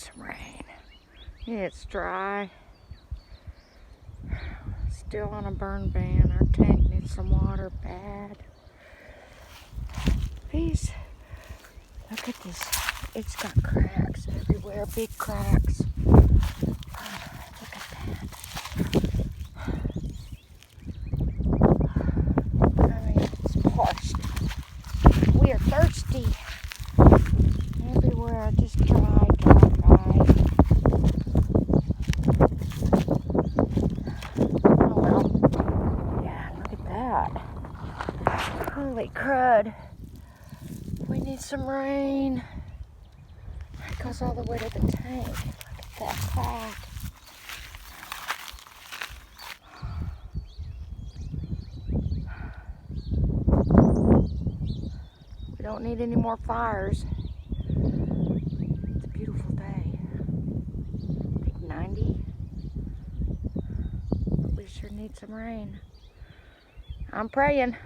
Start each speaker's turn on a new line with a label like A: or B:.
A: some rain. It's dry. Still on a burn ban. Our tank needs some water bad. Please, look at this. It's got cracks everywhere, big cracks. Look at that. I mean, it's parched. We are thirsty. Everywhere, just dry. Oh well. Yeah, look at that. Holy crud. We need some rain. It goes all the way to the tank. Look at that crack. We don't need any more fires. It's a beautiful day. I think 90. But we sure need some rain. I'm praying.